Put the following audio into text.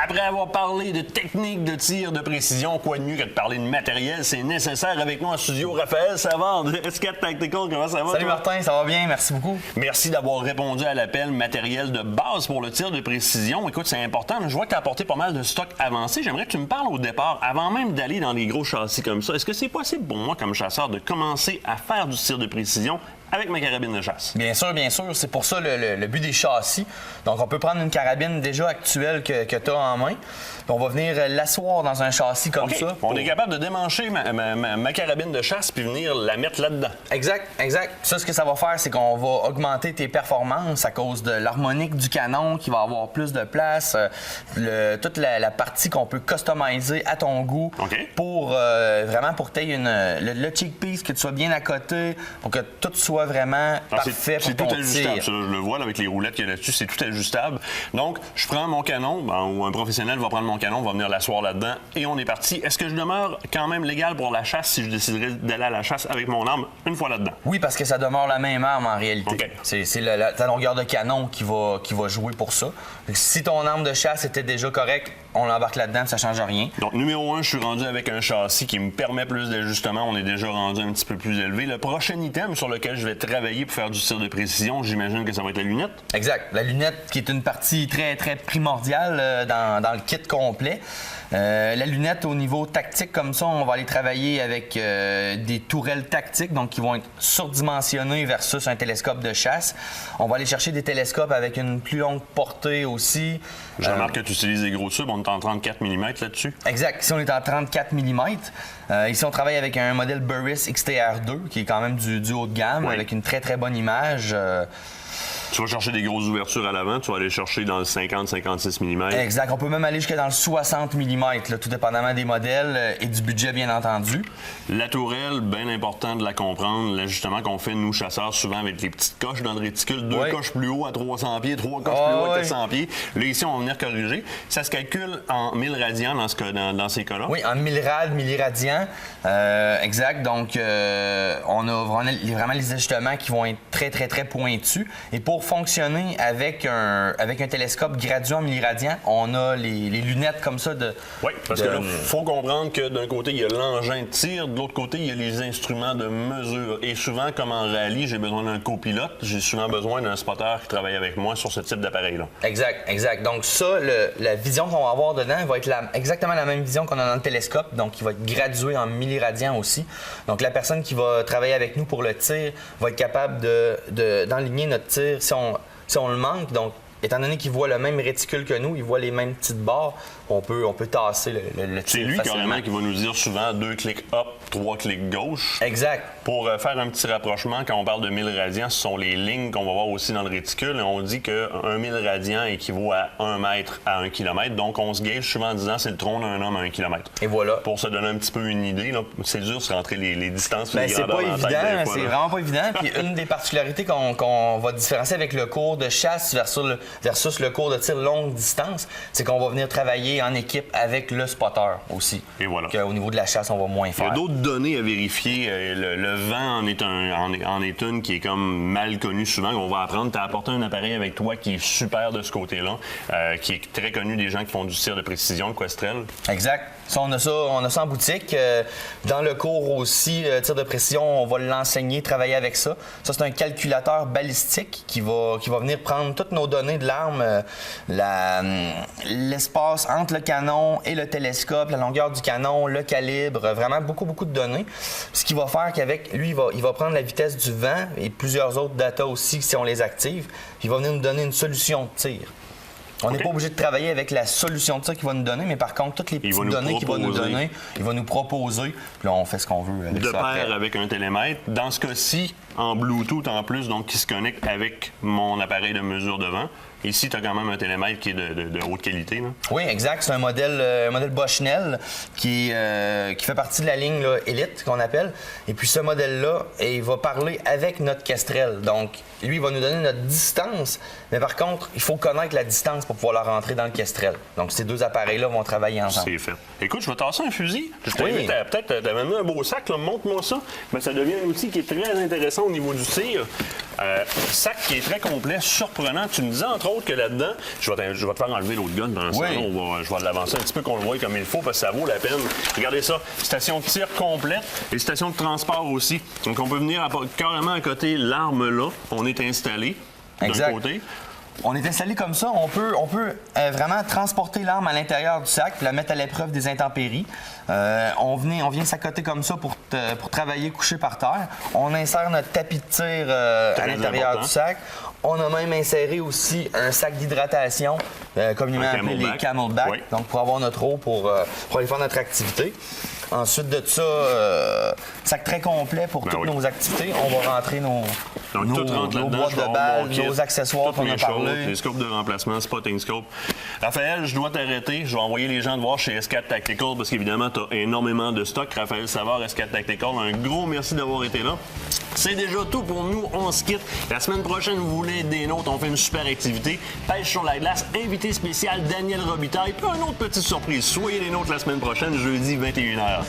Après avoir parlé de techniques de tir de précision, quoi de mieux que de parler de matériel, c'est nécessaire. Avec nous en studio, Raphaël Savard de S4 Tactical. Comment ça va? Salut toi? Martin, ça va bien, merci beaucoup. Merci d'avoir répondu à l'appel matériel de base pour le tir de précision. Écoute, c'est important. Je vois que tu as apporté pas mal de stock avancé. J'aimerais que tu me parles au départ, avant même d'aller dans des gros châssis comme ça. Est-ce que c'est possible pour moi, comme chasseur, de commencer à faire du tir de précision avec ma carabine de chasse? Bien sûr. C'est pour ça le but des châssis. Donc, on peut prendre une carabine déjà actuelle que tu as en main. Puis on va venir l'asseoir dans un châssis comme ça. On est capable de démancher ma carabine de chasse puis venir la mettre là-dedans. Exact. Ça, ce que ça va faire, c'est qu'on va augmenter tes performances à cause de l'harmonique du canon qui va avoir plus de place, toute la partie qu'on peut customiser à ton goût pour vraiment pour que tu aies le cheek-piece, que tu sois bien à côté, pour que tout soit vraiment parfait pour ton tir. C'est tout ajustable, ça, je le vois là, avec les roulettes qu'il y a là-dessus, c'est tout ajustable. Donc, je prends mon canon, ou un professionnel va prendre mon canon, va venir l'asseoir là-dedans et on est parti. Est-ce que je demeure quand même légal pour la chasse si je déciderais d'aller à la chasse avec mon arme une fois là-dedans? Oui, parce que ça demeure la même arme en réalité. Okay. C'est ta longueur de canon qui va jouer pour ça. Si ton arme de chasse était déjà correcte, on l'embarque là-dedans, ça change rien. Donc, numéro 1, je suis rendu avec un châssis qui me permet plus d'ajustement. On est déjà rendu un petit peu plus élevé. Le prochain item sur lequel je vais travailler pour faire du tir de précision, j'imagine que ça va être la lunette. Exact. La lunette qui est une partie très, très primordiale dans le kit complet. La lunette, au niveau tactique, comme ça, on va aller travailler avec des tourelles tactiques, donc qui vont être surdimensionnées versus un télescope de chasse. On va aller chercher des télescopes avec une plus longue portée aussi. Je remarque que tu utilises des gros tubes, on est en 34 mm là-dessus. Exact. Ici, on est en 34 mm. Ici, on travaille avec un modèle Burris XTR2, qui est quand même du haut de gamme, avec une très, très bonne image. Tu vas chercher des grosses ouvertures à l'avant, tu vas aller chercher dans le 50-56 mm. Exact. On peut même aller jusqu'à dans le 60 mm, là, tout dépendamment des modèles et du budget, bien entendu. La tourelle, bien important de la comprendre. L'ajustement qu'on fait, nous, chasseurs, souvent avec les petites coches dans le réticule. 2 coches plus haut à 300 pieds, 3 coches plus haut à 400 pieds. Là, ici, on va venir corriger. Ça se calcule en 1000 radians dans ces cas-là? Oui, en 1000 rad, milliradians. Exact. Donc, on a vraiment les ajustements qui vont être très, très, très pointus. Et pour fonctionner avec un télescope gradué en milliradians, on a les lunettes comme ça de... Oui, parce que là, il faut comprendre que d'un côté, il y a l'engin de tir, de l'autre côté, il y a les instruments de mesure. Et souvent, comme en rallye, j'ai besoin d'un copilote, j'ai souvent besoin d'un spotter qui travaille avec moi sur ce type d'appareil-là. Exact. Donc ça, la vision qu'on va avoir dedans va être exactement la même vision qu'on a dans le télescope, donc qui va être graduée en milliradians aussi. Donc la personne qui va travailler avec nous pour le tir va être capable d'enligner notre tir si on le manque. Donc, étant donné qu'il voit le même réticule que nous, il voit les mêmes petites barres, on peut tasser le tir. C'est lui carrément qui va nous dire souvent 2 clics up, 3 clics gauche. Exact. Pour faire un petit rapprochement, quand on parle de 1000 radians, ce sont les lignes qu'on va voir aussi dans le réticule. Et on dit qu'un 1000 radians équivaut à 1 mètre à 1 kilomètre. Donc, on se gage souvent en disant c'est le tronc d'un homme à 1 kilomètre. Et voilà. Pour se donner un petit peu une idée, c'est dur de se rentrer les distances. Ben, c'est pas évident, c'est vraiment pas évident. Puis une des particularités qu'on va différencier avec le cours de chasse versus le cours de tir longue distance, c'est qu'on va venir travailler en équipe avec le spotter aussi. Et voilà. Qu'au niveau de la chasse, on va moins faire. Il y a d'autres données à vérifier. Le vent en est une qui est comme mal connue souvent. On va apprendre. Tu as apporté un appareil avec toi qui est super de ce côté-là, qui est très connu des gens qui font du tir de précision, le Questrel. Exact. Ça, on a ça en boutique. Dans le cours aussi, tir de précision, on va l'enseigner, travailler avec ça. Ça, c'est un calculateur balistique qui va venir prendre toutes nos données de l'arme, l'espace entre le canon et le télescope, la longueur du canon, le calibre, vraiment beaucoup, beaucoup de données. Ce qui va faire qu'avec lui, il va prendre la vitesse du vent et plusieurs autres data aussi si on les active. Puis il va venir nous donner une solution de tir. On n'est pas obligé de travailler avec la solution de ça qu'il va nous donner, mais par contre, toutes les petites données qu'il va nous donner, il va nous proposer. Puis là, on fait ce qu'on veut avec ça. De pair avec un télémètre. Dans ce cas-ci, en Bluetooth en plus, donc qui se connecte avec mon appareil de mesure de vent. Ici, tu as quand même un télémètre qui est de haute qualité. Là. Oui, exact. C'est un modèle Bushnell qui fait partie de la ligne là, Elite qu'on appelle. Et puis ce modèle-là, il va parler avec notre Kestrel. Donc, lui, il va nous donner notre distance. Mais par contre, il faut connaître la distance pour pouvoir la rentrer dans le Kestrel. Donc, ces deux appareils-là vont travailler ensemble. C'est fait. Écoute, je vais tasser un fusil. Je t'invite à peut-être t'amener un beau sac. Montre-moi ça. Mais ça devient un outil qui est très intéressant ça au niveau du tir. Sac qui est très complet, surprenant. Tu me disais entre autres que là-dedans, je vais te faire enlever l'autre gun dans le salon. Je vais l'avancer un petit peu qu'on le voit comme il faut parce que ça vaut la peine. Regardez ça, station de tir complète et station de transport aussi. Donc on peut venir carrément à côté l'arme là, on est installé d'un côté. On est installé comme ça, on peut vraiment transporter l'arme à l'intérieur du sac puis la mettre à l'épreuve des intempéries. On vient s'accoter comme ça pour travailler couché par terre. On insère notre tapis de tir à l'intérieur du sac. On a même inséré aussi un sac d'hydratation, communément appelé les Camelback, donc pour avoir notre eau pour aller faire notre activité. Ensuite de ça, sac très complet pour toutes nos activités. On va rentrer nos boîtes de balles, nos accessoires qu'on a parlé. Les scopes de remplacement, spotting scope. Raphaël, je dois t'arrêter. Je vais envoyer les gens te voir chez S4 Tactical parce qu'évidemment, tu as énormément de stock. Raphaël Savard, S4 Tactical, un gros merci d'avoir été là. C'est déjà tout pour nous. On se quitte. La semaine prochaine, vous voulez être des nôtres. On fait une super activité. Pêche sur la glace. Invité spécial Daniel Robitaille. Puis une autre petite surprise. Soyez les nôtres la semaine prochaine, jeudi 21h.